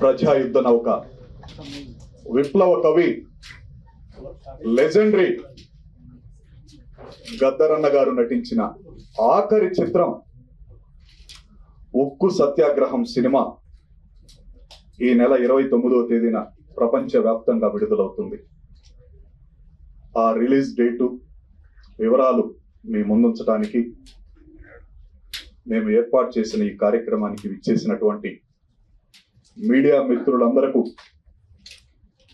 ప్రజాయుద్ధ నౌక, విప్లవ కవి, లెజెండరీ గద్దరన్న గారు నటించిన ఆఖరి చిత్రం ఉక్కు సత్యాగ్రహం సినిమా ఈ నెల 29వ తేదీన ప్రపంచవ్యాప్తంగా విడుదలవుతుంది. ఆ రిలీజ్ డేటు వివరాలు మీ ముందుంచడానికి మేము ఏర్పాటు చేసిన ఈ కార్యక్రమానికి విచ్చేసినటువంటి మీడియా మిత్రులందరకు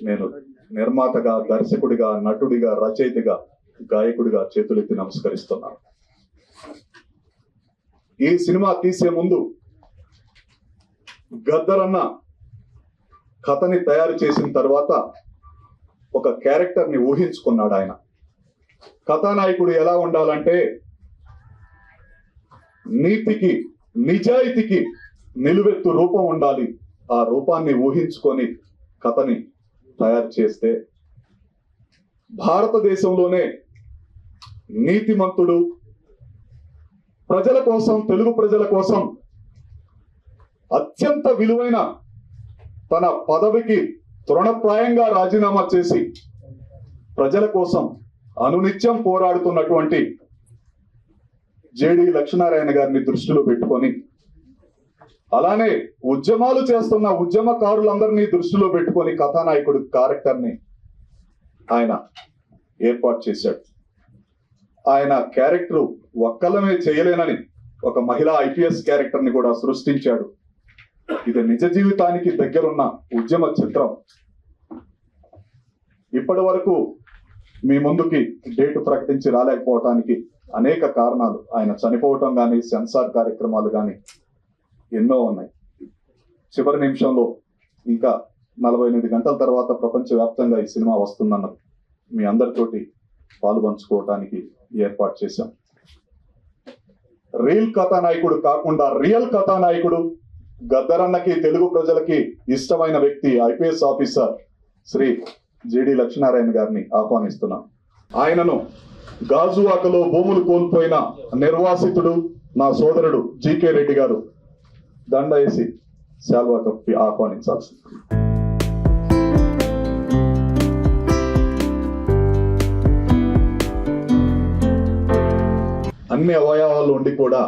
నేను నిర్మాతగా, దర్శకుడిగా, నటుడిగా, రచయితగా, గాయకుడిగా చేతులెత్తి నమస్కరిస్తున్నాను. ఈ సినిమా తీసే ముందు గద్దరన్న కథని తయారు చేసిన తర్వాత ఒక క్యారెక్టర్ని ఊహించుకున్నాడు. ఆయన కథానాయకుడు ఎలా ఉండాలంటే నీతికి, నిజాయితీకి నిలువెత్తు రూపం ఉండాలి. ఆ రూపాన్ని ఊహించుకొని కథని తయారు చేస్తే భారతదేశంలోనే నీతిమంతుడు, ప్రజల కోసం, తెలుగు ప్రజల కోసం అత్యంత విలువైన తన పదవికి తృణప్రాయంగా రాజీనామా చేసి ప్రజల కోసం అనునిత్యం పోరాడుతున్నటువంటి జేడి లక్ష్మీనారాయణ గారిని దృష్టిలో పెట్టుకొని, అలానే ఉద్యమాలు చేస్తున్న ఉద్యమకారులందరినీ దృష్టిలో పెట్టుకొని కథానాయకుడు క్యారెక్టర్ని ఆయన ఏర్పాటు చేశాడు. ఆయన క్యారెక్టర్ ఒక్కలమే చేయలేనని ఒక మహిళా ఐపీఎస్ క్యారెక్టర్ని కూడా సృష్టించాడు. ఇది నిజ జీవితానికి దగ్గరున్న ఉద్యమ చిత్రం. ఇప్పటి వరకు మీ ముందుకి డేటు ప్రకటించి రాలేకపోవటానికి అనేక కారణాలు. ఆయన చనిపోవటం కానీ, సెన్సార్ కార్యక్రమాలు కానీ ఎన్నో ఉన్నాయి. చివరి నిమిషంలో ఇంకా 48 గంటల తర్వాత ప్రపంచవ్యాప్తంగా ఈ సినిమా వస్తుందన్నారు. మీ అందరితోటి పాలు పంచుకోవటానికి ఏర్పాటు చేశాం. రియల్ కథానాయకుడు కాకుండా రియల్ కథానాయకుడు, గద్దరన్నకి, తెలుగు ప్రజలకి ఇష్టమైన వ్యక్తి, IPS officer Shri JD Lakshminarayana గారిని ఆహ్వానిస్తున్నాం. ఆయనను గాజువాకలో భూములు కోల్పోయిన నిర్వాసితుడు నా సోదరుడు జీకే రెడ్డి గారు దండ వేసి శాల్వా కప్పి ఆహ్వానించాల్సింది. అన్ని అవయవాలు ఉండి కూడా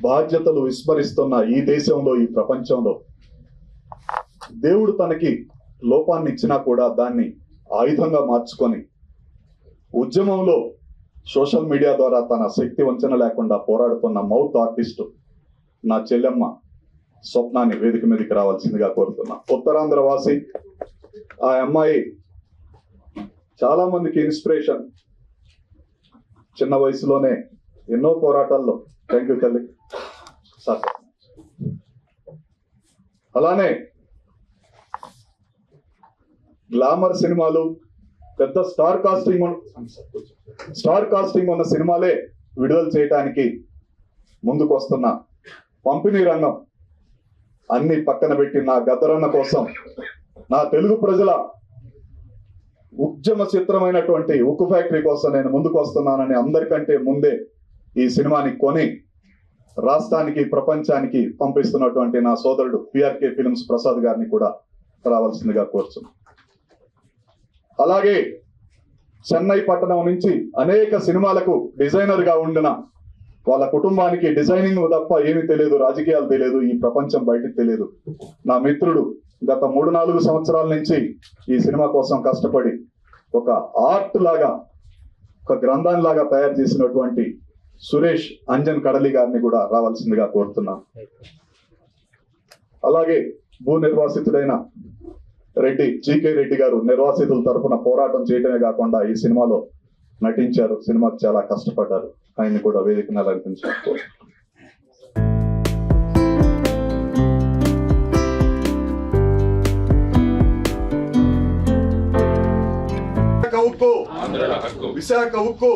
బాధ్యతలు విస్మరిస్తున్న ఈ దేశంలో, ఈ ప్రపంచంలో దేవుడు తనకి లోపాన్ని ఇచ్చినా కూడా దాన్ని ఆయుధంగా మార్చుకొని ఉద్యమంలో సోషల్ మీడియా ద్వారా తన శక్తి వంచన లేకుండా పోరాడుతున్న మౌత్ ఆర్టిస్టు నా చెల్లెమ్మ స్వప్నాన్ని వేదిక మీదకి రావాల్సిందిగా కోరుతున్నా. ఉత్తరాంధ్ర వాసి. ఆ అమ్మాయి చాలా మందికి ఇన్స్పిరేషన్. చిన్న వయసులోనే ఎన్నో పోరాటాల్లో. థ్యాంక్ యూ తల్లి. సార్ అలానే గ్లామర్ సినిమాలు, పెద్ద స్టార్ కాస్టింగ్ ఉన్న సినిమాలే విడుదల చేయటానికి ముందుకు వస్తున్న పంపిణీ రంగం అన్ని పక్కన పెట్టి నా గద్దరన్న కోసం, నా తెలుగు ప్రజల ఉద్యమ చిత్రమైనటువంటి ఉక్కు ఫ్యాక్టరీ కోసం నేను ముందుకు వస్తున్నానని అందరికంటే ముందే ఈ సినిమాని కొని రాష్ట్రానికి, ప్రపంచానికి పంపిస్తున్నటువంటి నా సోదరుడు పిఆర్కే ఫిల్మ్స్ ప్రసాద్ గారిని కూడా రావాల్సిందిగా కోరుచున్నాను. అలాగే చెన్నై పట్టణం నుంచి అనేక సినిమాలకు డిజైనర్ గా ఉండిన వాళ్ళ కుటుంబానికి డిజైనింగ్ తప్ప ఏమీ తెలియదు, రాజకీయాలు తెలియదు, ఈ ప్రపంచం బయటకు తెలియదు. నా మిత్రుడు గత 3-4 సంవత్సరాల నుంచి ఈ సినిమా కోసం కష్టపడి ఒక ఆర్ట్ లాగా, ఒక గ్రంథాన్ని లాగా తయారు చేసినటువంటి సురేష్ అంజన్ కడలి గారిని కూడా రావాల్సిందిగా కోరుతున్నాను. అలాగే భూ నిర్వాసితుడైన రెడ్డి జీకే రెడ్డి గారు నిర్వాసితుల తరఫున పోరాటం చేయడమే కాకుండా ఈ సినిమాలో నటించారు. సినిమాకి చాలా కష్టపడ్డారు. ఆయన్ని కూడా వేదికను అలంకరించారు. విశాఖ ఉక్కు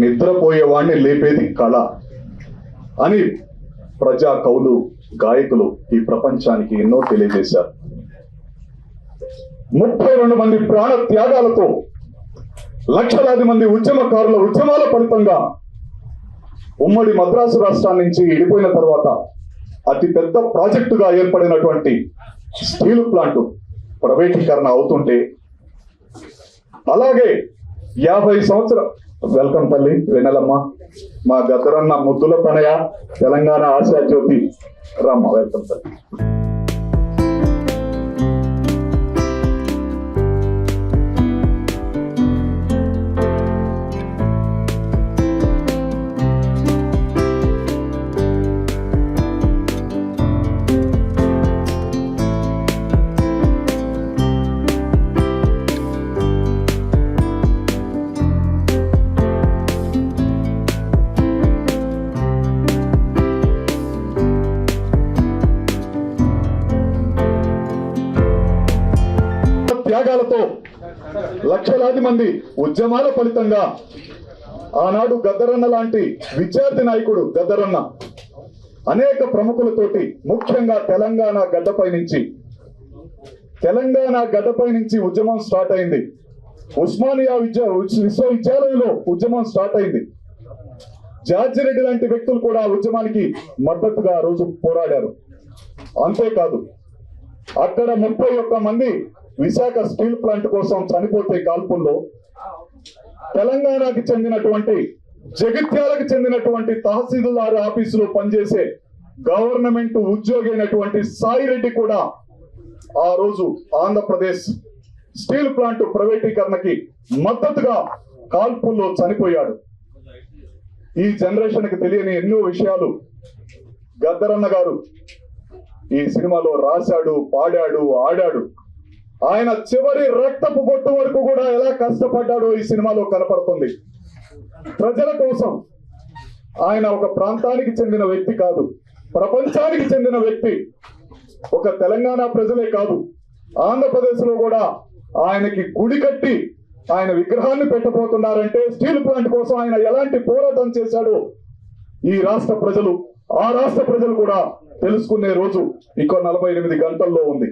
నిద్రపోయేవాడిని లేపేది కళ అని ప్రజా కవులు, గాయకులు ఈ ప్రపంచానికి ఎన్నో తెలియజేశారు. 32 మంది ప్రాణ త్యాగాలతో, లక్షలాది మంది ఉద్యమకారుల ఉద్యమాల ఫలితంగా ఉమ్మడి మద్రాసు రాష్ట్రాల నుంచి విడిపోయిన తర్వాత అతి పెద్ద ప్రాజెక్టుగా ఏర్పడినటువంటి స్టీల్ ప్లాంట్ ప్రైవేటీకరణ అవుతుంటే, అలాగే 50 సంవత్సరాలు వెల్కమ్ తల్లి వెన్నెలమ్మ, మా గద్దరన్న ముద్దుల తనయ, తెలంగాణ ఆశా జ్యోతి రమ్మ, వెల్కమ్ తల్లి. త్యాగాలతో, లక్షలాది మంది ఉద్యమాల ఫలితంగా ఆనాడు గద్దరన్న లాంటి విద్యార్థి నాయకుడు గద్దరన్న అనేక ప్రముఖులతోటి, ముఖ్యంగా తెలంగాణ గడ్డపై నుంచి ఉద్యమం స్టార్ట్ అయింది. ఉస్మానియా విశ్వవిద్యాలయంలో ఉద్యమం స్టార్ట్ అయింది. జార్జిరెడ్డి లాంటి వ్యక్తులు కూడా ఉద్యమానికి మద్దతుగా ఆ రోజు పోరాడారు. అంతేకాదు, అక్కడ 31 మంది విశాఖ స్టీల్ ప్లాంట్ కోసం చనిపోతే కాల్పుల్లో తెలంగాణకి చెందినటువంటి, జగిత్యాలకు చెందినటువంటి తహసీల్దార్ ఆఫీసులో పనిచేసే గవర్నమెంట్ ఉద్యోగి అయినటువంటి సాయిరెడ్డి కూడా ఆ రోజు ఆంధ్రప్రదేశ్ స్టీల్ ప్లాంట్ ప్రైవేటీకరణకి మద్దతుగా కాల్పుల్లో చనిపోయాడు. ఈ జనరేషన్ కి తెలియని ఎన్నో విషయాలు గద్దరన్న గారు ఈ సినిమాలో రాశాడు, పాడాడు, ఆడాడు. ఆయన చివరి రక్తపు బొట్టు వరకు కూడా ఎలా కష్టపడ్డాడో ఈ సినిమాలో కనపడుతుంది. ప్రజల కోసం ఆయన ఒక ప్రాంతానికి చెందిన వ్యక్తి కాదు, ప్రపంచానికి చెందిన వ్యక్తి. ఒక తెలంగాణ ప్రజలే కాదు, ఆంధ్రప్రదేశ్ లో కూడా ఆయనకి గుడి కట్టి ఆయన విగ్రహాన్ని పెట్టబోతున్నారంటే స్టీల్ ప్లాంట్ కోసం ఆయన ఎలాంటి పోరాటం చేశాడో ఈ రాష్ట్ర ప్రజలు, ఆ రాష్ట్ర ప్రజలు కూడా తెలుసుకునే రోజు ఇంకో 48 గంటల్లో ఉంది.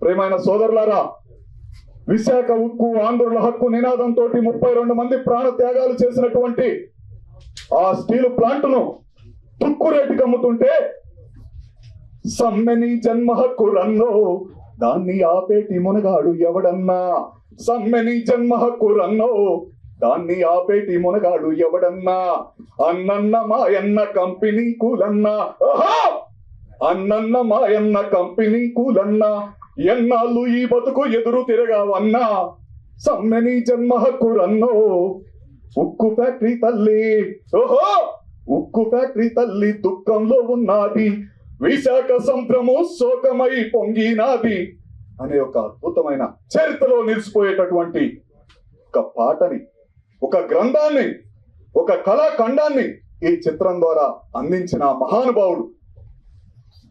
ప్రియమైన సోదరులారా, విశాఖ ఉక్కు ఆంధ్రుల హక్కు నినాదంతో 32 మంది ప్రాణ త్యాగాలు చేసినటువంటి ఆ స్టీల్ ప్లాంట్ ను తుక్కు రేటుకి అమ్ముతుంటే, సమ్మెని జన్మ హక్కు రన్నో దాన్ని ఆపేటి మునగాడు ఎవడన్నా, సమ్మెని జన్మ హక్కు రన్నో దాన్ని ఆపేటి మునగాడు ఎవడన్నా, అన్నన్న మాయన్న కంపెనీ కూలన్నా, అన్నన్న మాయన్న కంపెనీ కూలన్నా, ఎన్నాళ్ళు ఈ బతుకు ఎదురు తిరగావన్నా, సమ్మెని జన్మ హక్కు రన్నో ఉక్కు ఫ్యాక్టరీ తల్లి, ఓహో ఉక్కు ఫ్యాక్టరీ తల్లి దుఃఖంలో ఉన్నది, విశాఖ సంద్రము శోకమై పొంగినాది అనే ఒక అద్భుతమైన చరిత్రలో నిలిచిపోయేటటువంటి ఒక పాటని, ఒక గ్రంథాన్ని, ఒక కళాఖండాన్ని ఈ చిత్రం ద్వారా అందించిన మహానుభావుడు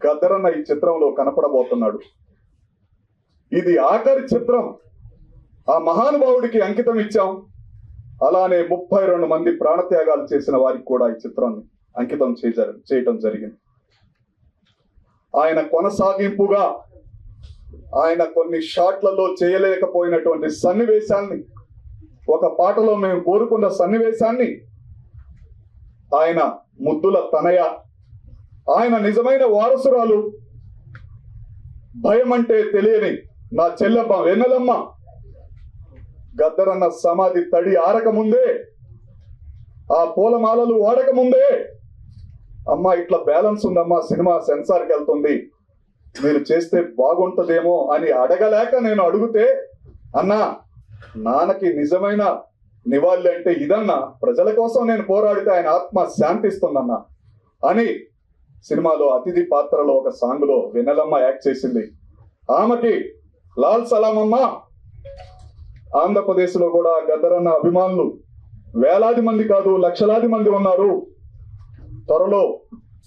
గద్దరన్న ఈ చిత్రంలో కనపడబోతున్నాడు. ఇది ఆఖరి చిత్రం, ఆ మహానుభావుడికి అంకితం ఇచ్చాం. అలానే 32 మంది ప్రాణత్యాగాలు చేసిన వారికి కూడా ఈ చిత్రాన్ని అంకితం చేయటం జరిగింది. ఆయన కొనసాగింపుగా ఆయన కొన్ని షాట్లలో చేయలేకపోయినటువంటి సన్నివేశాన్ని, ఒక పాటలో మేము కోరుకున్న సన్నివేశాన్ని ఆయన ముద్దుల తనయ, ఆయన నిజమైన వారసురాలు, భయం అంటే తెలియని నా చెల్లెమ్మ వెన్నెలమ్మ, గద్దరన్న సమాధి తడి ఆరకముందే, ఆ పూలమాలలు వాడకముందే, అమ్మ ఇట్లా బ్యాలెన్స్ ఉందమ్మా, సినిమా సెన్సార్కి వెళ్తుంది, మీరు చేస్తే బాగుంటదేమో అని అడగలేక నేను అడిగితే, అన్నా నాన్నకి నిజమైన నివాళి అంటే ఇదన్నా, ప్రజల కోసం నేను పోరాడితే ఆయన ఆత్మ శాంతిస్తుందన్నా అని సినిమాలో అతిథి పాత్రలో ఒక సాంగ్ లో వెన్నెలమ్మ యాక్ట్ చేసింది. ఆమెకి లాల్ సలాం అమ్మ. ఆంధ్రప్రదేశ్ లో కూడా గద్దరన్న అభిమానులు వేలాది మంది కాదు, లక్షలాది మంది ఉన్నారు. త్వరలో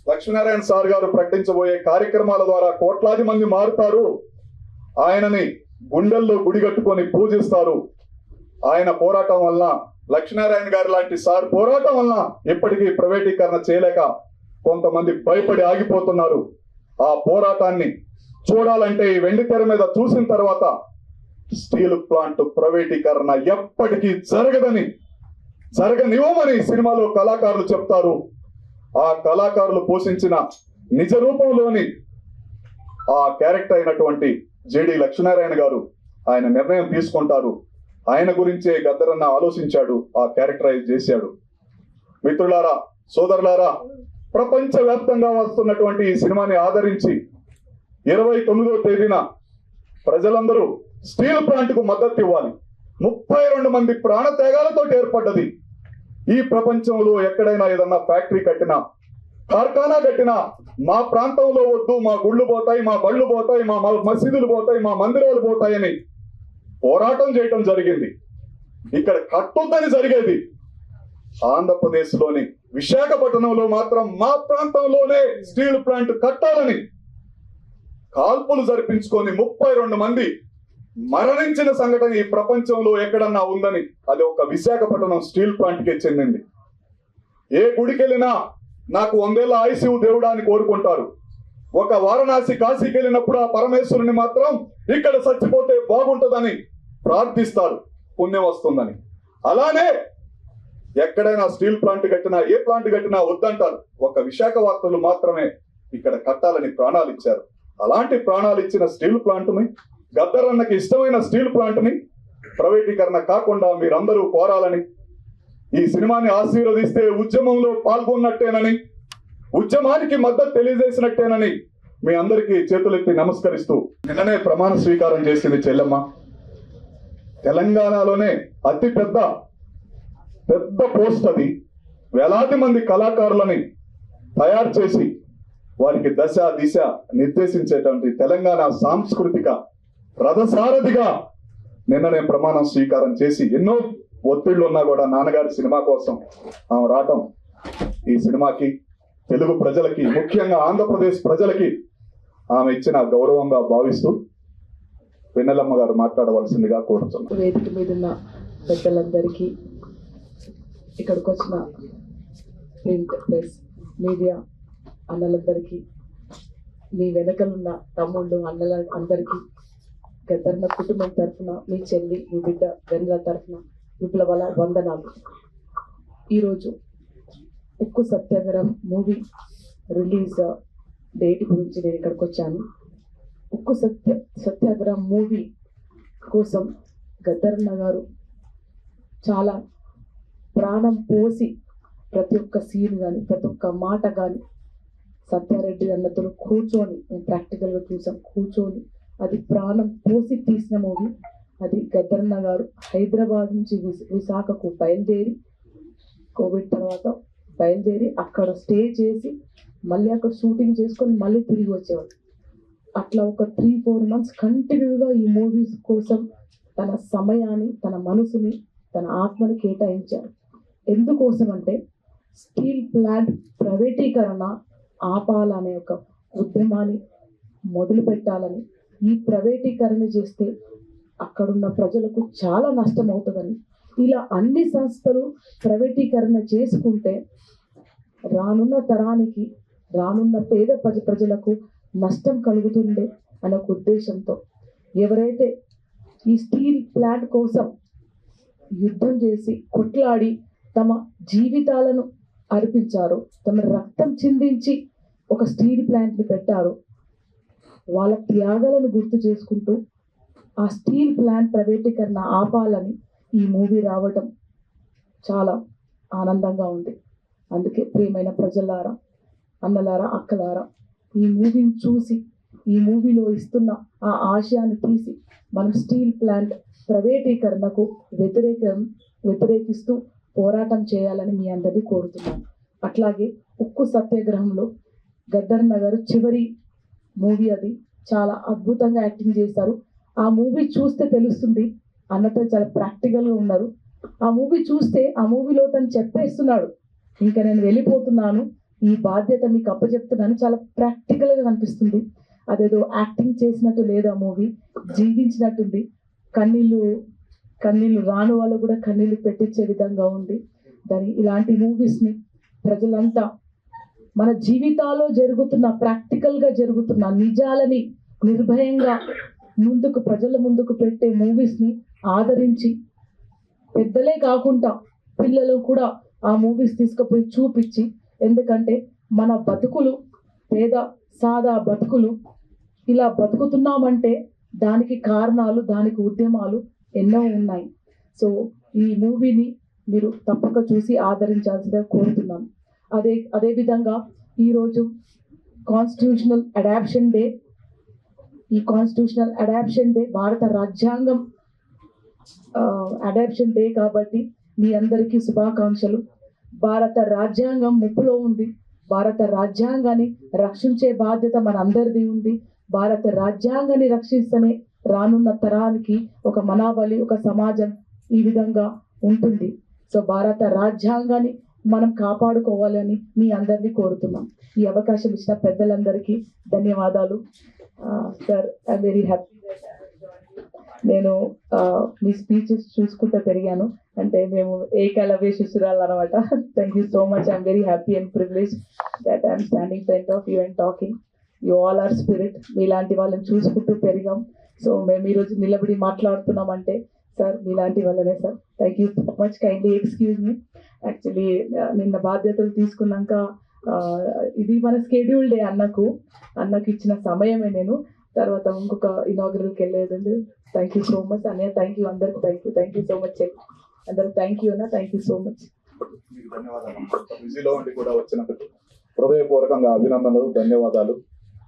లక్ష్మీనారాయణ సార్ గారు ప్రకటించబోయే కార్యక్రమాల ద్వారా కోట్లాది మంది మారుతారు. ఆయనని గుండెల్లో గుడి కట్టుకొని పూజిస్తారు. ఆయన పోరాటం వల్ల, లక్ష్మీనారాయణ గారి లాంటి సార్ పోరాటం వల్ల ఇప్పటికీ ప్రైవేటీకరణ చేయలేక కొంతమంది భయపడి ఆగిపోతున్నారు. ఆ పోరాటాన్ని చూడాలంటే ఈ వెండి తెర మీద చూసిన తర్వాత స్టీల్ ప్లాంట్ ప్రైవేటీకరణ ఎప్పటికీ జరగనివ్వమని సినిమాలో కళాకారులు చెప్తారు. ఆ కళాకారులు పోషించిన నిజ రూపంలోని ఆ క్యారెక్టర్ అయినటువంటి జేడి లక్ష్మీనారాయణ గారు ఆయన నిర్ణయం తీసుకుంటారు. ఆయన గురించే గద్దరన్న ఆలోచించాడు, ఆ క్యారెక్టరైజ్ చేశాడు. మిత్రులారా, సోదరులారా, ప్రపంచ వ్యాప్తంగా వస్తున్నటువంటి ఈ సినిమాని ఆదరించి 29వ తేదీన ప్రజలందరూ స్టీల్ ప్లాంట్ కు మద్దతు ఇవ్వాలి. 32 మంది ప్రాణత్యాగాలతో ఏర్పడ్డది. ఈ ప్రపంచంలో ఎక్కడైనా ఏదన్నా ఫ్యాక్టరీ కట్టినా, కార్ఖానా కట్టినా మా ప్రాంతంలో వద్దు, మా గుళ్ళు పోతాయి, మా బళ్ళు పోతాయి, మా మసీదులు పోతాయి, మా మందిరాలు పోతాయని పోరాటం చేయటం జరిగింది. ఇక్కడ కట్టొద్దని జరిగేది. ఆంధ్రప్రదేశ్ లోని విశాఖపట్నంలో మాత్రం మా ప్రాంతంలోనే స్టీల్ ప్లాంట్ కట్టాలని కాల్పులు జరిపించుకొని 32 మంది మరణించిన సంఘటన ఈ ప్రపంచంలో ఎక్కడన్నా ఉందని అది ఒక విశాఖపట్నం స్టీల్ ప్లాంట్ కే చెందింది. ఏ గుడికి వెళ్ళినా నాకు 100 ఏళ్ల ఆయుసు దేవుడా అని కోరుకుంటారు. ఒక వారణాసి కాశీకి వెళ్ళినప్పుడు ఆ పరమేశ్వరుని మాత్రం ఇక్కడ చచ్చిపోతే బాగుంటుందని ప్రార్థిస్తారు, పుణ్యం వస్తుందని. అలానే ఎక్కడైనా స్టీల్ ప్లాంట్ కట్టినా, ఏ ప్లాంట్ కట్టినా వద్దంటారు. ఒక విశాఖ వార్తలు మాత్రమే ఇక్కడ కట్టాలని ప్రాణాలు ఇచ్చారు. అలాంటి ప్రాణాలు ఇచ్చిన స్టీల్ ప్లాంట్ ని, గద్దరన్నకి ఇష్టమైన స్టీల్ ప్లాంట్ ని ప్రైవేటీకరణ కాకుండా మీరందరూ కోరాలని, ఈ సినిమాని ఆశీర్వదిస్తే ఉద్యమంలో పాల్గొన్నట్టేనని, ఉద్యమానికి మద్దతు తెలియజేసినట్టేనని మీ అందరికీ చేతులెత్తి నమస్కరిస్తూ, నిన్ననే ప్రమాణ స్వీకారం చేసింది చెల్లెమ్మ. తెలంగాణలోనే అతి పెద్ద పోస్ట్ అది. వేలాది మంది కళాకారులని తయారు చేసి వారికి దశ దిశ నిర్దేశించేటువంటి తెలంగాణ సాంస్కృతిక రథసారథిగా నిన్ననే ప్రమాణం స్వీకారం చేసి, ఎన్నో ఒత్తిళ్లు ఉన్నా కూడా నాన్నగారి సినిమా కోసం ఆమె రావటం ఈ సినిమాకి, తెలుగు ప్రజలకి, ముఖ్యంగా ఆంధ్రప్రదేశ్ ప్రజలకి ఆమె ఇచ్చిన గౌరవంగా భావిస్తూ వెన్నెలమ్మ గారు మాట్లాడవలసిందిగా కోరుతున్నాను. వేదిక మీద ఉన్న పెద్దలందరికీ, ఇక్కడికి వచ్చిన ప్రింట్ ప్రెస్ మీడియా అన్నలందరికీ, మీ వెనకలున్న తమ్ముళ్ళు అన్నల అందరికీ, గద్దరన్న కుటుంబం తరఫున, మీ చెల్లి, మీ బిడ్డ వెన్నెల తరఫున విప్లవాల వందనాలు. ఈరోజు ఉక్కు సత్యాగ్రహం మూవీ రిలీజ్ డేట్ గురించి నేను ఇక్కడికి వచ్చాను. ఉక్కు సత్యాగ్రహం మూవీ కోసం గద్దరన్న గారు చాలా ప్రాణం పోసి ప్రతి ఒక్క సీన్ కానీ, ప్రతి ఒక్క మాట కానీ సత్యారెడ్డి అన్నతో కూర్చొని, మేము ప్రాక్టికల్గా చూసాం, కూర్చొని అది ప్రాణం పోసి తీసిన మూవీ అది. గద్దరన్న గారు హైదరాబాద్ నుంచి విశాఖకు బయలుదేరి, కోవిడ్ తర్వాత బయలుదేరి అక్కడ స్టే చేసి మళ్ళీ అక్కడ షూటింగ్ చేసుకొని మళ్ళీ తిరిగి వచ్చేవాడు. అట్లా ఒక 3-4 మంత్స్ కంటిన్యూగా ఈ మూవీస్ కోసం తన సమయాన్ని, తన మనసుని, తన ఆత్మని కేటాయించారు. ఎందుకోసం అంటే స్టీల్ ప్లాంట్ ప్రైవేటీకరణ ఆపాలనే ఒక ఉద్యమాన్ని మొదలు పెట్టాలని. ఈ ప్రైవేటీకరణ చేస్తే అక్కడున్న ప్రజలకు చాలా నష్టం అవుతుందని, ఇలా అన్ని సంస్థలు ప్రైవేటీకరణ చేసుకుంటే రానున్న తరానికి, రానున్న పేద ప్రజలకు నష్టం కలుగుతుండే అనే ఒక ఉద్దేశంతో ఎవరైతే ఈ స్టీల్ ప్లాంట్ కోసం యుద్ధం చేసి కొట్లాడి తమ జీవితాలను అర్పించారో, తమ రక్తం చిందించి ఒక స్టీల్ ప్లాంట్ని పెట్టారో, వాళ్ళ త్యాగాలను గుర్తు చేసుకుంటూ ఆ స్టీల్ ప్లాంట్ ప్రైవేటీకరణ ఆపాలని ఈ మూవీ రావటం చాలా ఆనందంగా ఉంది. అందుకే ప్రియమైన ప్రజలారా, అన్నలారా, అక్కలారా, ఈ మూవీని చూసి ఈ మూవీలో ఇస్తున్న ఆ ఆశయాన్ని తీసి మనం స్టీల్ ప్లాంట్ ప్రైవేటీకరణకు వ్యతిరేకిస్తూ పోరాటం చేయాలని మీ అందరినీ కోరుతున్నాను. అట్లాగే ఉక్కు సత్యాగ్రహంలో గద్దరన్న గారు చివరి మూవీ అది, చాలా అద్భుతంగా యాక్టింగ్ చేశారు. ఆ మూవీ చూస్తే తెలుస్తుంది, అన్నతో చాలా ప్రాక్టికల్గా ఉన్నారు. ఆ మూవీ చూస్తే ఆ మూవీలో తను చెప్పేస్తున్నాడు, ఇంకా నేను వెళ్ళిపోతున్నాను, ఈ బాధ్యత మీకు అప్పచెప్తున్నాను, చాలా ప్రాక్టికల్గా కనిపిస్తుంది. అదేదో యాక్టింగ్ చేసినట్టు లేదు, ఆ మూవీ జీవించినట్టుంది. కన్నీళ్ళు రాను వాళ్ళు కూడా కన్నీళ్ళు పెట్టించే విధంగా ఉంది. ఇలాంటి మూవీస్ని ప్రజలంతా మన జీవితాల్లో జరుగుతున్న ప్రాక్టికల్గా జరుగుతున్న నిజాలని నిర్భయంగా ముందుకు ప్రజల ముందుకు పెట్టే మూవీస్ని ఆదరించి పెద్దలే కాకుండా పిల్లలు కూడా ఆ మూవీస్ తీసుకుపోయి చూపించి, ఎందుకంటే మన బతుకులు పేద సాదా బతుకులు ఇలా బతుకుతున్నామంటే దానికి కారణాలు, దానికి ఉద్యమాలు ఎన్నో ఉన్నాయి. సో ఈ మూవీని మీరు తప్పక చూసి ఆదరించాల్సిందిగా కోరుతున్నాను. అదేవిధంగా ఈరోజు కాన్స్టిట్యూషనల్ అడాప్షన్ డే. ఈ కాన్స్టిట్యూషనల్ అడాప్షన్ డే భారత రాజ్యాంగం అడాప్షన్ డే కాబట్టి మీ అందరికీ శుభాకాంక్షలు. భారత రాజ్యాంగం ముప్పులో ఉంది. భారత రాజ్యాంగాన్ని రక్షించే బాధ్యత మన అందరిది ఉంది. భారత రాజ్యాంగాన్ని రక్షిస్తేనే రానున్న తరానికి ఒక మనావళి, ఒక సమాజం ఈ విధంగా ఉంటుంది. సో భారత రాజ్యాంగాన్ని మనం కాపాడుకోవాలని మీ అందరినీ కోరుతున్నాం. ఈ అవకాశం ఇచ్చిన పెద్దలందరికీ ధన్యవాదాలు. Sir, I'm very happy. నేను మీ స్పీచెస్ చూసుకుంటూ పెరిగాను, అంటే మేము ఏకలవ్య శిశురాలు అనమాట. Thank you so much. I'm very happy and privilege that I'm standing front of you and talking. You all are spirit. మీలాంటి వాళ్ళని చూసుకుంటూ పెరిగాం. సో మేము ఈరోజు నిలబడి మాట్లాడుతున్నామంటే సార్ మీలాంటి వాళ్ళనే sir. Thank you so much. Kindly excuse me. Actually నిన్న బాధ్యతలు తీసుకున్నాక ఇది మన స్కెడ్యూల్ డే అన్నకు ఇచ్చిన సమయమే. నేను తర్వాత ఇంకొక ఇనాగ్రల్కి వెళ్ళేదండి. థ్యాంక్ యూ సో మచ్ అన్నయ్య. థ్యాంక్ యూ అందరికి. థ్యాంక్ యూ సో మచ్ అందరికి. థ్యాంక్ యూ అన్న. Thank you so much. బిజీలో ఉండి కూడా వచ్చినందుకు హృదయపూర్వకంగా అభినందనలు, ధన్యవాదాలు.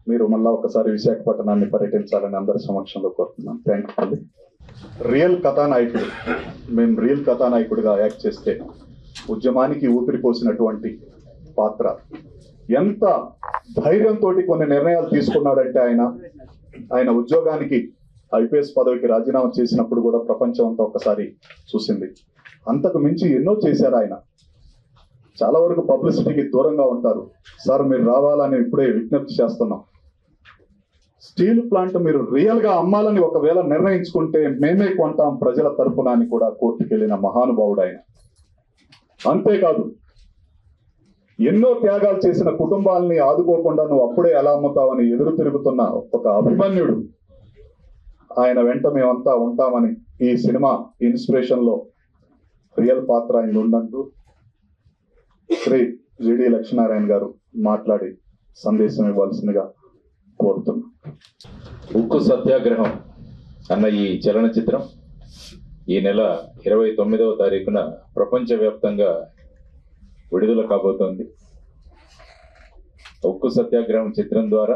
మీరు మళ్ళా ఒకసారి విశాఖపట్నాన్ని పర్యటించాలని అందరి సమక్షంలో కోరుతున్నాను. Thank you. రియల్ కథానాయకుడు, మేము రియల్ కథానాయకుడిగా యాక్ట్ చేస్తే ఉద్యమానికి ఊపిరి పోసినటువంటి పాత్ర, ఎంత ధైర్యంతో కొన్ని నిర్ణయాలు తీసుకున్నాడంటే ఆయన ఉద్యోగానికి ఐపీఎస్ పదవికి రాజీనామా చేసినప్పుడు కూడా ప్రపంచం అంతా ఒక్కసారి చూసింది. అంతకు మించి ఎన్నో చేశారు ఆయన. చాలా వరకు పబ్లిసిటీకి దూరంగా ఉంటారు. సార్ మీరు రావాలని ఇప్పుడే విజ్ఞప్తి చేస్తున్నాం. స్టీల్ ప్లాంట్ మీరు రియల్ గా అమ్మాలని ఒకవేళ నిర్ణయించుకుంటే మేమే కొంటాం ప్రజల తరపున అని కూడా కోర్టుకు వెళ్ళిన మహానుభావుడు ఆయన. అంతేకాదు, ఎన్నో త్యాగాలు చేసిన కుటుంబాలని ఆదుకోకుండా నువ్వు అప్పుడే ఎలా అమ్ముతావని ఎదురు తిరుగుతున్న ఒక అభిమన్యుడు. ఆయన వెంట మేమంతా ఉంటామని ఈ సినిమా ఇన్స్పిరేషన్ లో రియల్ పాత్ర ఆయన ఉండంటూ శ్రీ జిడి లక్ష్మీనారాయణ గారు మాట్లాడి సందేశం ఇవ్వాల్సిందిగా కోరుతున్నాం. ఉక్కు సత్యాగ్రహం అన్న ఈ చలనచిత్రం ఈ నెల 29వ తారీఖున ప్రపంచవ్యాప్తంగా విడుదల కాబోతోంది. ఉక్కు సత్యాగ్రహం చిత్రం ద్వారా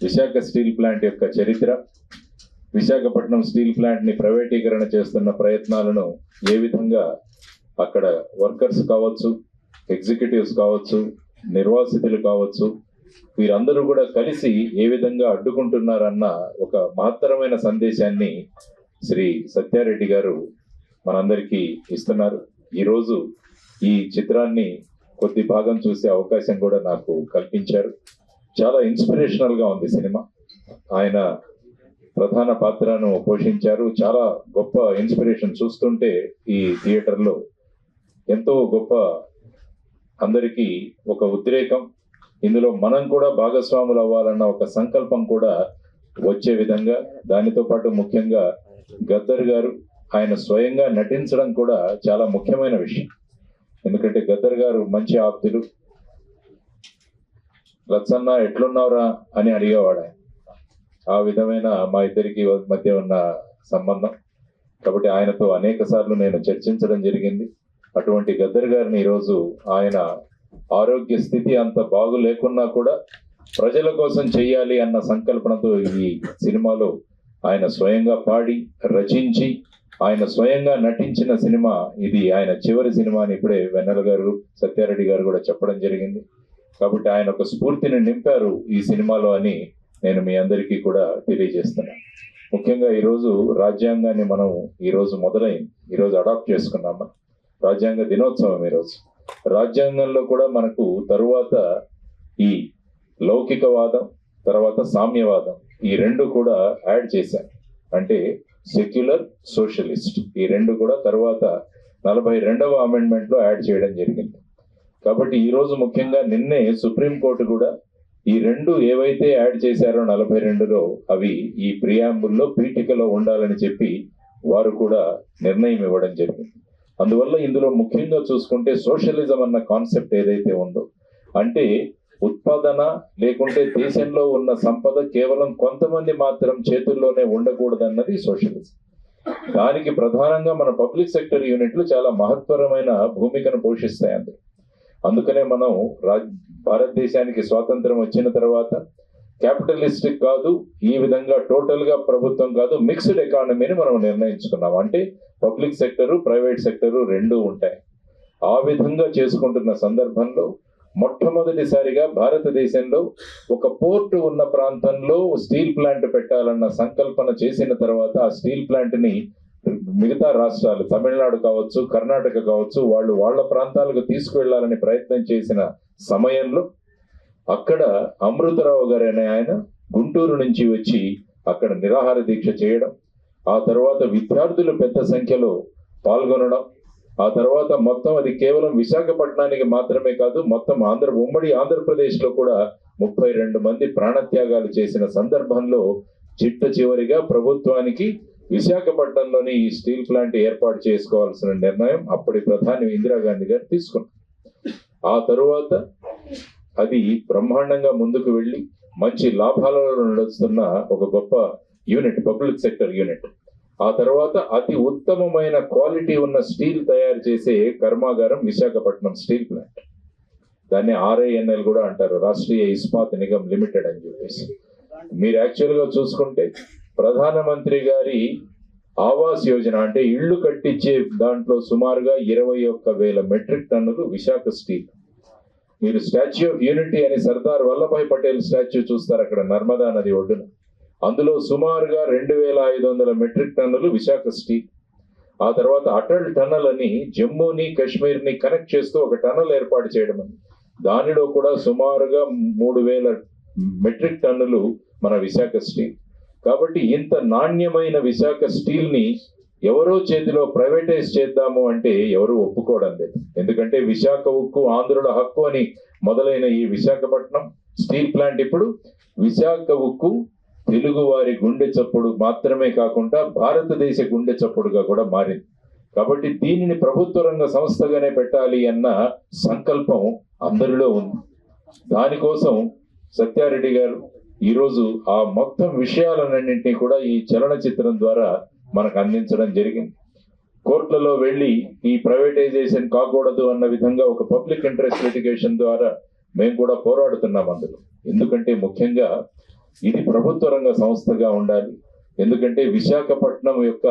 విశాఖ స్టీల్ ప్లాంట్ యొక్క చరిత్ర, విశాఖపట్నం స్టీల్ ప్లాంట్ ని ప్రైవేటీకరణ చేస్తున్న ప్రయత్నాలను ఏ విధంగా అక్కడ వర్కర్స్ కావచ్చు, ఎగ్జిక్యూటివ్స్ కావచ్చు, నిర్వాసితులు కావచ్చు, వీరందరూ కూడా కలిసి ఏ విధంగా అడ్డుకుంటున్నారన్న ఒక మహత్తరమైన సందేశాన్ని శ్రీ సత్యారెడ్డి గారు మనందరికీ ఇస్తున్నారు. ఈరోజు ఈ చిత్రాన్ని కొద్ది భాగం చూసే అవకాశం కూడా నాకు కల్పించారు. చాలా ఇన్స్పిరేషనల్ గా ఉంది సినిమా. ఆయన ప్రధాన పాత్రను పోషించారు. చాలా గొప్ప ఇన్స్పిరేషన్. చూస్తుంటే ఈ థియేటర్లో ఎంతో గొప్ప, అందరికీ ఒక ఉద్రేకం, ఇందులో మనం కూడా భాగస్వాములు అవ్వాలన్న ఒక సంకల్పం కూడా వచ్చే విధంగా, దానితో పాటు ముఖ్యంగా గద్దర్ గారు ఆయన స్వయంగా నటించడం కూడా చాలా ముఖ్యమైన విషయం. ఎందుకంటే గద్దర్ గారు మంచి ఆప్తులు. లచ్చన్న ఎట్లున్నావురా అని అడిగేవాడు. ఆ విధమైన మా ఇద్దరికి మధ్య ఉన్న సంబంధం. కాబట్టి ఆయనతో అనేక సార్లు నేను చర్చించడం జరిగింది. అటువంటి గద్దర్ గారిని ఈరోజు ఆయన ఆరోగ్య స్థితి అంత బాగు లేకున్నా కూడా ప్రజల కోసం చెయ్యాలి అన్న సంకల్పనతో ఈ సినిమాలో ఆయన స్వయంగా పాడి రచించి ఆయన స్వయంగా నటించిన సినిమా ఇది. ఆయన చివరి సినిమా అని ఇప్పుడే వెన్నెల గారు, సత్యారెడ్డి గారు కూడా చెప్పడం జరిగింది. కాబట్టి ఆయన ఒక స్ఫూర్తిని నింపారు ఈ సినిమాలో అని నేను మీ అందరికీ కూడా తెలియజేస్తున్నాను. ముఖ్యంగా ఈరోజు రాజ్యాంగాన్ని మనం ఈరోజు మొదలైంది, ఈరోజు అడాప్ట్ చేసుకున్నాం. మనం రాజ్యాంగ దినోత్సవం ఈరోజు. రాజ్యాంగంలో కూడా మనకు తరువాత ఈ లౌకికవాదం, తర్వాత సామ్యవాదం, ఈ రెండు కూడా యాడ్ చేశారు. అంటే సెక్యులర్, సోషలిస్ట్, ఈ రెండు కూడా తర్వాత 42వ అమెండ్మెంట్ లో యాడ్ చేయడం జరిగింది. కాబట్టి ఈ రోజు ముఖ్యంగా నిన్నే సుప్రీంకోర్టు కూడా ఈ రెండు ఏవైతే యాడ్ చేశారో 42లో అవి ఈ ప్రియాంబుల్లో పీఠికలో ఉండాలని చెప్పి వారు కూడా నిర్ణయం ఇవ్వడం జరిగింది. అందువల్ల ఇందులో ముఖ్యంగా చూసుకుంటే సోషలిజం అన్న కాన్సెప్ట్ ఏదైతే ఉందో, అంటే ఉత్పాదన లేకుంటే దేశంలో ఉన్న సంపద కేవలం కొంతమంది మాత్రం చేతుల్లోనే ఉండకూడదన్నది సోషలిజం. దానికి ప్రధానంగా మన పబ్లిక్ సెక్టర్ యూనిట్లు చాలా మహత్తరమైన భూమికను పోషిస్తాయి. అందుకనే మనం భారతదేశానికి స్వాతంత్రం వచ్చిన తర్వాత క్యాపిటలిస్టిక్ కాదు, ఈ విధంగా టోటల్ గా ప్రభుత్వం కాదు, మిక్స్డ్ ఎకానమీని మనం నిర్ణయించుకున్నాం. అంటే పబ్లిక్ సెక్టరు ప్రైవేట్ సెక్టరు రెండూ ఉంటాయి. ఆ విధంగా చేసుకుంటున్న సందర్భంలో మొట్టమొదటిసారిగా భారతదేశంలో ఒక పోర్టు ఉన్న ప్రాంతంలో స్టీల్ ప్లాంట్ పెట్టాలన్న సంకల్పన చేసిన తర్వాత ఆ స్టీల్ ప్లాంట్ ని మిగతా రాష్ట్రాలు, తమిళనాడు కావచ్చు, కర్ణాటక కావచ్చు, వాళ్ళ ప్రాంతాలకు తీసుకువెళ్లాలని ప్రయత్నం చేసిన సమయంలో అక్కడ అమృతరావు గారు అనే ఆయన గుంటూరు నుంచి వచ్చి అక్కడ నిరాహార దీక్ష చేయడం, ఆ తర్వాత విద్యార్థులు పెద్ద సంఖ్యలో పాల్గొనడం, ఆ తర్వాత మొత్తం అది కేవలం విశాఖపట్నానికి మాత్రమే కాదు, మొత్తం ఉమ్మడి ఆంధ్రప్రదేశ్ లో కూడా 32 మంది ప్రాణత్యాగాలు చేసిన సందర్భంలో చివరిగా ప్రభుత్వానికి విశాఖపట్నంలోని ఈ స్టీల్ ప్లాంట్ ఏర్పాటు చేసుకోవాల్సిన నిర్ణయం అప్పటి ప్రధాని ఇందిరాగాంధీ గారు తీసుకున్నారు. ఆ తరువాత అది బ్రహ్మాండంగా ముందుకు వెళ్ళి మంచి లాభాలలో నడుస్తున్న ఒక గొప్ప యూనిట్, పబ్లిక్ సెక్టర్ యూనిట్. ఆ తర్వాత అతి ఉత్తమమైన క్వాలిటీ ఉన్న స్టీల్ తయారు చేసే కర్మాగారం విశాఖపట్నం స్టీల్ ప్లాంట్. దాన్ని RINL కూడా అంటారు, రాష్ట్రీయ ఇస్పాత్ నిగమ్ లిమిటెడ్ అని చెప్పేసి. మీరు యాక్చువల్ గా చూసుకుంటే ప్రధానమంత్రి గారి ఆవాస్ యోజన అంటే ఇళ్లు కట్టించే దాంట్లో సుమారుగా 21,000 మెట్రిక్ టన్నులు విశాఖ స్టీల్. మీరు స్టాచ్యూ ఆఫ్ యూనిటీ అని సర్దార్ వల్లభాయ్ పటేల్ స్టాచ్యూ చూస్తారు అక్కడ నర్మదా నది ఒడ్డున, అందులో సుమారుగా 2,500 మెట్రిక్ టన్నులు విశాఖ స్టీల్. ఆ తర్వాత అటల్ టనల్ అని జమ్మూని కాశ్మీర్ ని కనెక్ట్ చేస్తూ ఒక టనల్ ఏర్పాటు చేయడం, దానిలో కూడా సుమారుగా 3,000 మెట్రిక్ టన్నులు మన విశాఖ స్టీల్. కాబట్టి ఇంత నాణ్యమైన విశాఖ స్టీల్ ని ఎవరో చేతిలో ప్రైవేటైజ్ చేద్దాము అంటే ఎవరు ఒప్పుకోవడం లేదు. ఎందుకంటే విశాఖ ఉక్కు ఆంధ్రుల హక్కు అని మొదలైన ఈ విశాఖపట్నం స్టీల్ ప్లాంట్ ఇప్పుడు విశాఖ ఉక్కు తెలుగు వారి గుండె చప్పుడు మాత్రమే కాకుండా భారతదేశ గుండె చప్పుడుగా కూడా మారింది. కాబట్టి దీనిని ప్రభుత్వ రంగ సంస్థగానే పెట్టాలి అన్న సంకల్పం అందరిలో ఉంది. దానికోసం సత్యారెడ్డి గారు ఈరోజు ఆ మొత్తం విషయాలన్నింటినీ కూడా ఈ చలనచిత్రం ద్వారా మనకు అందించడం జరిగింది. కోర్టులలో వెళ్ళి ఈ ప్రైవేటైజేషన్ కాకూడదు అన్న విధంగా ఒక పబ్లిక్ ఇంట్రెస్ట్ లిటిగేషన్ ద్వారా మేము కూడా పోరాడుతున్నాం అందులో. ఎందుకంటే ముఖ్యంగా ఇది ప్రభుత్వ రంగ సంస్థగా ఉండాలి. ఎందుకంటే విశాఖపట్నం యొక్క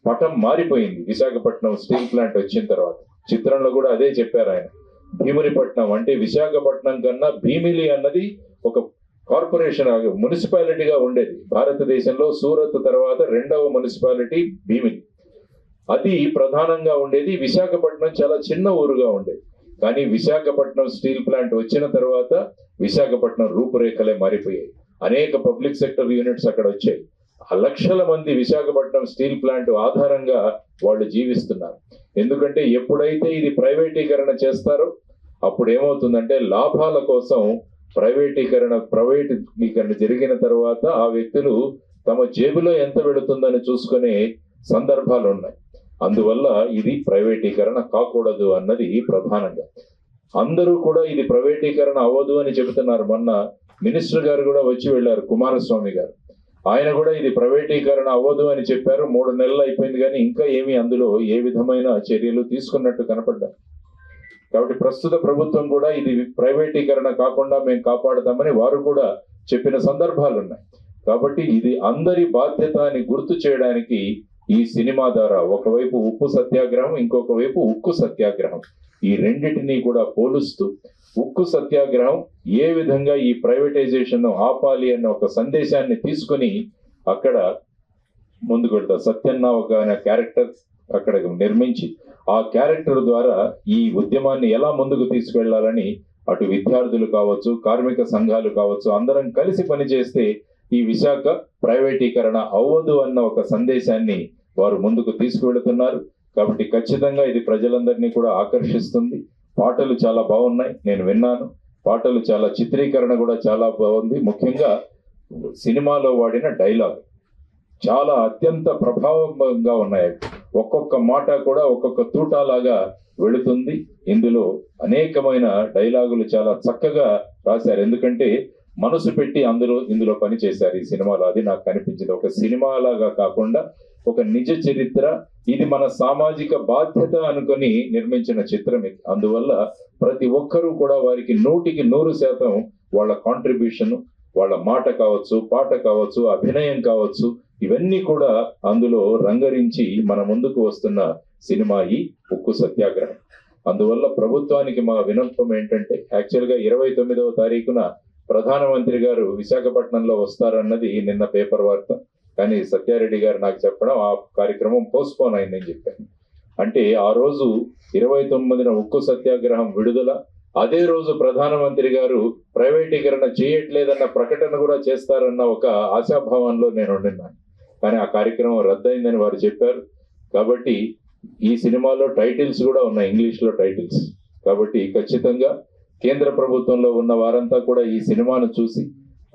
పటం మారిపోయింది. విశాఖపట్నం స్టీల్ ప్లాంట్ వచ్చిన తర్వాత చిత్రంలో కూడా అదే చెప్పారు ఆయన. భీమునిపట్నం అంటే విశాఖపట్నం కన్నా భీమిలి అన్నది ఒక కార్పొరేషన్ మున్సిపాలిటీగా ఉండేది. భారతదేశంలో సూరత్ తర్వాత 2వ మున్సిపాలిటీ భీమిలి. అది ప్రధానంగా ఉండేది. విశాఖపట్నం చాలా చిన్న ఊరుగా ఉండేది. కానీ విశాఖపట్నం స్టీల్ ప్లాంట్ వచ్చిన తర్వాత విశాఖపట్నం రూపురేఖలే మారిపోయాయి. అనేక పబ్లిక్ సెక్టర్ యూనిట్స్ అక్కడ వచ్చాయి. లక్షల మంది విశాఖపట్నం స్టీల్ ప్లాంట్ ఆధారంగా వాళ్ళు జీవిస్తున్నారు. ఎందుకంటే ఎప్పుడైతే ఇది ప్రైవేటీకరణ చేస్తారో అప్పుడు ఏమవుతుందంటే లాభాల కోసం ప్రైవేటీకరణ జరిగిన తర్వాత ఆ వ్యక్తులు తమ జేబులో ఎంత వెళుతుందని చూసుకునే సందర్భాలు ఉన్నాయి. అందువల్ల ఇది ప్రైవేటీకరణ కాకూడదు అన్నది ప్రధానంగా. అందరూ కూడా ఇది ప్రైవేటీకరణ అవ్వదు అని చెబుతున్నారు. మొన్న మినిస్టర్ గారు కూడా వచ్చి వెళ్ళారు, కుమారస్వామి గారు. ఆయన కూడా ఇది ప్రైవేటీకరణ అవ్వదు అని చెప్పారు. 3 నెలలు అయిపోయింది కానీ ఇంకా ఏమీ అందులో ఏ విధమైన చర్యలు తీసుకున్నట్టు కనపడ్డారు. కాబట్టి ప్రస్తుత ప్రభుత్వం కూడా ఇది ప్రైవేటీకరణ కాకుండా మేము కాపాడుతామని వారు కూడా చెప్పిన సందర్భాలు ఉన్నాయి. కాబట్టి ఇది అందరి బాధ్యత అని గుర్తు చేయడానికి ఈ సినిమా ద్వారా ఒకవైపు ఉప్పు సత్యాగ్రహం, ఇంకొక వైపు ఉక్కు సత్యాగ్రహం, ఈ రెండింటినీ కూడా పోలుస్తూ ఉక్కు సత్యాగ్రహం ఏ విధంగా ఈ ప్రైవేటైజేషన్ ఆపాలి అన్న ఒక సందేశాన్ని తీసుకుని అక్కడ ముందుకు వెళ్తారు. సత్యన్న ఒక క్యారెక్టర్ అక్కడ నిర్మించి ఆ క్యారెక్టర్ ద్వారా ఈ ఉద్యమాన్ని ఎలా ముందుకు తీసుకెళ్లాలని అటు విద్యార్థులు కావచ్చు, కార్మిక సంఘాలు కావచ్చు, అందరం కలిసి పనిచేస్తే ఈ విశాఖ ప్రైవేటీకరణ అవ్వదు అన్న ఒక సందేశాన్ని వారు ముందుకు తీసుకువెళుతున్నారు. కాబట్టి ఖచ్చితంగా ఇది ప్రజలందరినీ కూడా ఆకర్షిస్తుంది. పాటలు చాలా బాగున్నాయి, నేను విన్నాను. పాటలు చాలా, చిత్రీకరణ కూడా చాలా బాగుంది. ముఖ్యంగా సినిమాలో వాడిన డైలాగ్ చాలా అత్యంత ప్రభావంగా ఉన్నాయి. ఒక్కొక్క మాట కూడా ఒక్కొక్క తూటాలాగా వెళుతుంది. ఇందులో అనేకమైన డైలాగులు చాలా చక్కగా రాశారు. ఎందుకంటే మనసు పెట్టి ఇందులో పని చేశారు ఈ సినిమాలో. అది నాకు కనిపించింది. ఒక సినిమా లాగా కాకుండా ఒక నిజ చరిత్ర, ఇది మన సామాజిక బాధ్యత అనుకొని నిర్మించిన చిత్రం ఇది. అందువల్ల ప్రతి ఒక్కరూ కూడా వారికి 100% వాళ్ళ కాంట్రిబ్యూషన్, వాళ్ళ మాట కావచ్చు, పాట కావచ్చు, అభినయం కావచ్చు, ఇవన్నీ కూడా అందులో రంగరించి మన ముందుకు వస్తున్న సినిమా ఈ ఉక్కు సత్యాగ్రహం. అందువల్ల ప్రభుత్వానికి మా విన్నపం ఏంటంటే, యాక్చువల్గా 29వ తారీఖున ప్రధానమంత్రి గారు విశాఖపట్నంలో వస్తారన్నది నిన్న పేపర్ వార్త. కానీ సత్యారెడ్డి గారు నాకు చెప్పడం ఆ కార్యక్రమం పోస్ట్పోన్ అయిందని చెప్పారు. అంటే ఆ రోజు 29న ఉక్కు సత్యాగ్రహం విడుదల, అదే రోజు ప్రధానమంత్రి గారు ప్రైవేటీకరణ చేయట్లేదన్న ప్రకటన కూడా చేస్తారన్న ఒక ఆశాభావంలో నేను ఉండినాను. కానీ ఆ కార్యక్రమం రద్దయిందని వారు చెప్పారు. కాబట్టి ఈ సినిమాలో టైటిల్స్ కూడా ఉన్నాయి, ఇంగ్లీష్లో టైటిల్స్. కాబట్టి ఖచ్చితంగా కేంద్ర ప్రభుత్వంలో ఉన్న వారంతా కూడా ఈ సినిమాను చూసి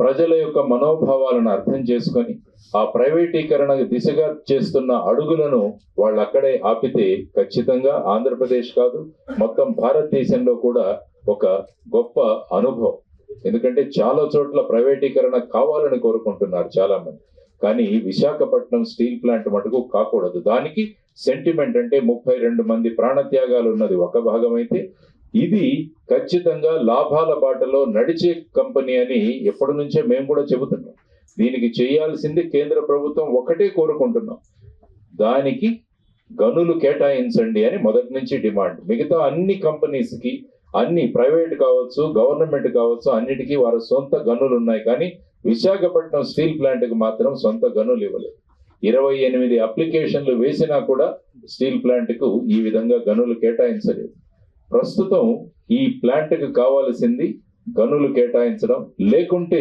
ప్రజల యొక్క మనోభావాలను అర్థం చేసుకొని ఆ ప్రైవేటీకరణ దిశగా చేస్తున్న అడుగులను వాళ్ళు అక్కడే ఆపితే ఖచ్చితంగా ఆంధ్రప్రదేశ్ కాదు, మొత్తం భారతదేశంలో కూడా ఒక గొప్ప అనుభవం. ఎందుకంటే చాలా చోట్ల ప్రైవేటీకరణ కావాలని కోరుకుంటున్నారు చాలా మంది. కానీ విశాఖపట్నం స్టీల్ ప్లాంట్ మటుకు కాకూడదు. దానికి సెంటిమెంట్, అంటే 32 మంది ప్రాణత్యాగాలు ఉన్నది ఒక భాగం అయితే, ఇది ఖచ్చితంగా లాభాల బాటలో నడిచే కంపెనీ అని ఎప్పటి నుంచే మేము కూడా చెబుతున్నాం. దీనికి చేయాల్సింది కేంద్ర ప్రభుత్వం ఒకటే కోరుకుంటున్నాం, దానికి గనులు కేటాయించండి అని మొదటి నుంచి డిమాండ్. మిగతా అన్ని కంపెనీస్ కి, అన్ని ప్రైవేట్ కావచ్చు, గవర్నమెంట్ కావచ్చు, అన్నిటికీ వారి సొంత గనులు ఉన్నాయి. కానీ విశాఖపట్నం స్టీల్ ప్లాంట్ కి మాత్రం సొంత గనులు ఇవ్వలేదు. 28 అప్లికేషన్లు వేసినా కూడా స్టీల్ ప్లాంట్ కు ఈ విధంగా గనులు కేటాయించలేదు. ప్రస్తుతం ఈ ప్లాంట్ కు కావాల్సింది గనులు కేటాయించడం, లేకుంటే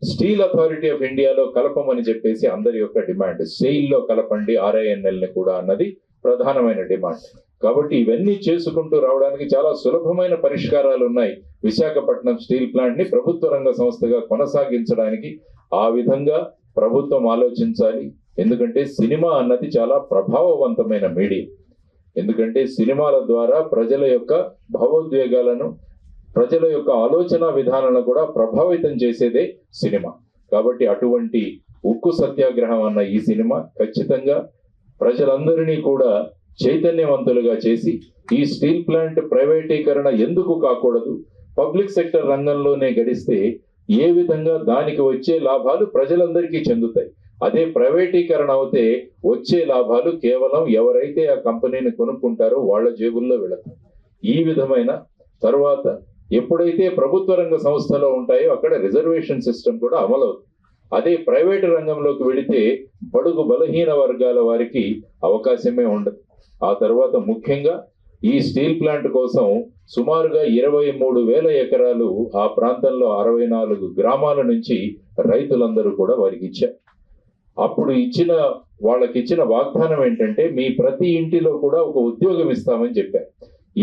స్టీల్ అథారిటీ ఆఫ్ ఇండియాలో కలపమని చెప్పేసి అందరి యొక్క డిమాండ్. సెయిల్లో కలపండి RINL ని కూడా అన్నది ప్రధానమైన డిమాండ్. కాబట్టి ఇవన్నీ చేసుకుంటూ రావడానికి చాలా సులభమైన పరిష్కారాలు ఉన్నాయి. విశాఖపట్నం స్టీల్ ప్లాంట్ ని ప్రభుత్వ రంగ సంస్థగా కొనసాగించడానికి ఆ విధంగా ప్రభుత్వం ఆలోచించాలి. ఎందుకంటే సినిమా అన్నది చాలా ప్రభావవంతమైన మీడియం. ఎందుకంటే సినిమాల ద్వారా ప్రజల యొక్క భావోద్వేగాలను, ప్రజల యొక్క ఆలోచన విధానాలను కూడా ప్రభావితం చేసేదే సినిమా. కాబట్టి అటువంటి ఉక్కు సత్యాగ్రహం అన్న ఈ సినిమా ఖచ్చితంగా ప్రజలందరినీ కూడా చైతన్యవంతులుగా చేసి, ఈ స్టీల్ ప్లాంట్ ప్రైవేటీకరణ ఎందుకు కాకూడదు, పబ్లిక్ సెక్టర్ రంగంలోనే గడిస్తే ఏ విధంగా దానికి వచ్చే లాభాలు ప్రజలందరికీ చెందుతాయి. అదే ప్రైవేటీకరణ అవుతే వచ్చే లాభాలు కేవలం ఎవరైతే ఆ కంపెనీని కొనుక్కుంటారో వాళ్ళ జేబుల్లో వెళతాయి. ఈ విధమైన తర్వాత ఎప్పుడైతే ప్రభుత్వ రంగ సంస్థలో ఉంటాయో అక్కడ రిజర్వేషన్ సిస్టమ్ కూడా అమలవుతుంది. అదే ప్రైవేటు రంగంలోకి వెళితే బడుగు బలహీన వర్గాల వారికి అవకాశమే ఉండదు. ఆ తర్వాత ముఖ్యంగా ఈ స్టీల్ ప్లాంట్ కోసం సుమారుగా 23,000 ఎకరాలు ఆ ప్రాంతంలో 64 గ్రామాల నుంచి రైతులందరూ కూడా వారికి ఇచ్చారు. అప్పుడు వాళ్ళకిచ్చిన వాగ్దానం ఏంటంటే, మీ ప్రతి ఇంటిలో కూడా ఒక ఉద్యోగం ఇస్తామని చెప్పారు.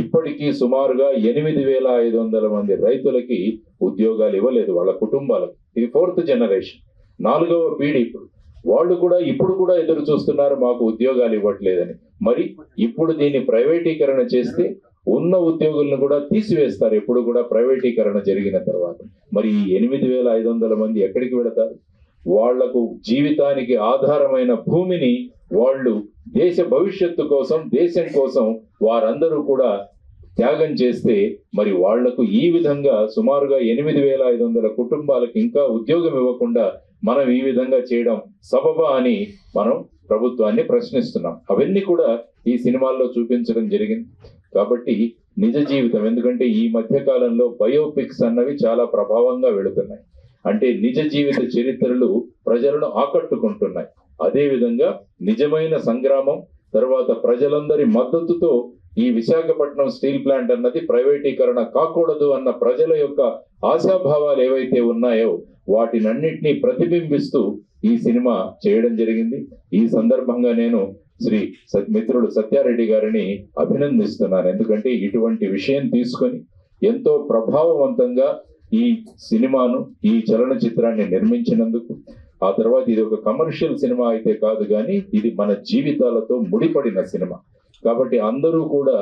ఇప్పటికీ సుమారుగా 8,500 మంది రైతులకి ఉద్యోగాలు ఇవ్వలేదు వాళ్ళ కుటుంబాలకు. ఇది 4th జనరేషన్, 4వ పీढ़ి. వాళ్ళు కూడా ఇప్పుడు కూడా ఎదురు చూస్తున్నారు మాకు ఉద్యోగాలు ఇవ్వట్లేదని. మరి ఇప్పుడు దీన్ని ప్రైవేటీకరణ చేస్తే ఉన్న ఉద్యోగులను కూడా తీసివేస్తారు ఎప్పుడు కూడా ప్రైవేటీకరణ జరిగిన తర్వాత. మరి ఈ 8,500 మంది ఎక్కడికి వెళతారు? వాళ్లకు జీవితానికి ఆధారమైన భూమిని వాళ్ళు దేశ భవిష్యత్తు కోసం, దేశం కోసం వారందరూ కూడా త్యాగం చేస్తే మరి వాళ్లకు ఈ విధంగా సుమారుగా 8,500 కుటుంబాలకు ఇంకా ఉద్యోగం ఇవ్వకుండా మనం ఈ విధంగా చేయడం సబబా అని మనం ప్రభుత్వాన్ని ప్రశ్నిస్తున్నాం. అవన్నీ కూడా ఈ సినిమాల్లో చూపించడం జరిగింది. కాబట్టి నిజ జీవితం, ఎందుకంటే ఈ మధ్య కాలంలో బయోపిక్స్ అన్నవి చాలా ప్రభావంగా వెళుతున్నాయి. అంటే నిజ జీవిత చరిత్రలు ప్రజలను ఆకట్టుకుంటున్నాయి. అదే విధంగా నిజమైన సంగ్రామం తర్వాత ప్రజలందరి మద్దతుతో ఈ విశాఖపట్నం స్టీల్ ప్లాంట్ అన్నది ప్రైవేటీకరణ కాకూడదు అన్న ప్రజల యొక్క ఆశాభావాలు ఏవైతే ఉన్నాయో వాటినన్నిటినీ ప్రతిబింబిస్తూ ఈ సినిమా చేయడం జరిగింది. ఈ సందర్భంగా నేను మిత్రుడు సత్యారెడ్డి గారిని అభినందిస్తున్నాను. ఎందుకంటే ఇటువంటి విషయం తీసుకొని ఎంతో ప్రభావవంతంగా ఈ సినిమాను, ఈ చలనచిత్రాన్ని నిర్మించినందుకు, ఆ తర్వాత ఇది ఒక కమర్షియల్ సినిమా అయితే కాదు కానీ ఇది మన జీవితాలతో ముడిపడిన సినిమా కాబట్టి అందరూ కూడా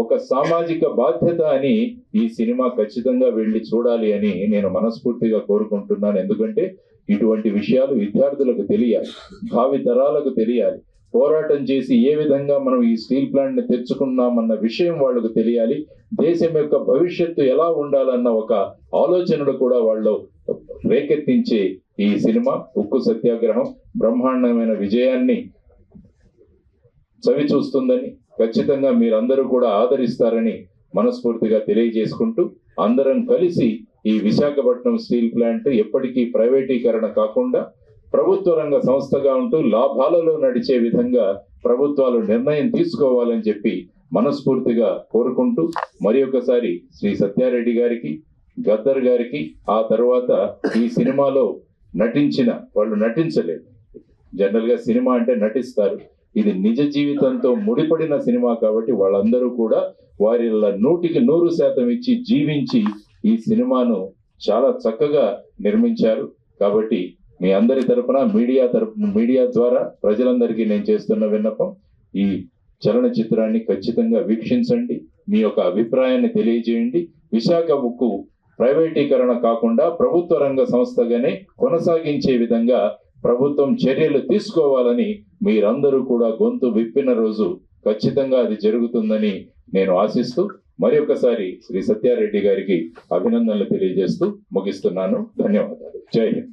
ఒక సామాజిక బాధ్యత అని ఈ సినిమా ఖచ్చితంగా వెళ్ళి చూడాలి అని నేను మనస్ఫూర్తిగా కోరుకుంటున్నాను. ఎందుకంటే ఇటువంటి విషయాలు విద్యార్థులకు తెలియాలి, భావి తరాలకు తెలియాలి. పోరాటం చేసి ఏ విధంగా మనం ఈ స్టీల్ ప్లాంట్ ని తెచ్చుకున్నామన్న విషయం వాళ్ళకు తెలియాలి. దేశం యొక్క భవిష్యత్తు ఎలా ఉండాలన్న ఒక ఆలోచనలు కూడా వాళ్ళు రేకెత్తించే ఈ సినిమా ఉక్కు సత్యాగ్రహం బ్రహ్మాండమైన విజయాన్ని చవి చూస్తుందని, ఖచ్చితంగా మీరందరూ కూడా ఆదరిస్తారని మనస్ఫూర్తిగా తెలియజేసుకుంటూ, అందరం కలిసి ఈ విశాఖపట్నం స్టీల్ ప్లాంట్ ఎప్పటికీ ప్రైవేటీకరణ కాకుండా ప్రభుత్వ రంగ సంస్థగా ఉంటూ లాభాలలో నడిచే విధంగా ప్రభుత్వాలు నిర్ణయం తీసుకోవాలని చెప్పి మనస్ఫూర్తిగా కోరుకుంటూ, మరి ఒకసారి శ్రీ సత్యారెడ్డి గారికి, గద్దర్ గారికి, ఆ తర్వాత ఈ సినిమాలో వాళ్ళు నటించలేదు. జనరల్ గా సినిమా అంటే నటిస్తారు, ఇది నిజ జీవితంతో ముడిపడిన సినిమా కాబట్టి వాళ్ళందరూ కూడా వారి 100% ఇచ్చి జీవించి ఈ సినిమాను చాలా చక్కగా నిర్మించారు. కాబట్టి మీ అందరి తరపున మీడియా ద్వారా ప్రజలందరికీ నేను చేస్తున్న విన్నపం, ఈ చలనచిత్రాన్ని ఖచ్చితంగా వీక్షించండి, మీ యొక్క అభిప్రాయాన్ని తెలియజేయండి. విశాఖ ఉక్కు ప్రైవేటీకరణ కాకుండా ప్రభుత్వ రంగ సంస్థగానే కొనసాగించే విధంగా ప్రభుత్వం చర్యలు తీసుకోవాలని మీరందరూ కూడా గొంతు విప్పిన రోజు ఖచ్చితంగా అది జరుగుతుందని నేను ఆశిస్తూ మరి ఒకసారి శ్రీ సత్యారెడ్డి గారికి అభినందనలు తెలియజేస్తూ ముగిస్తున్నాను. ధన్యవాదాలు. జై హింద్.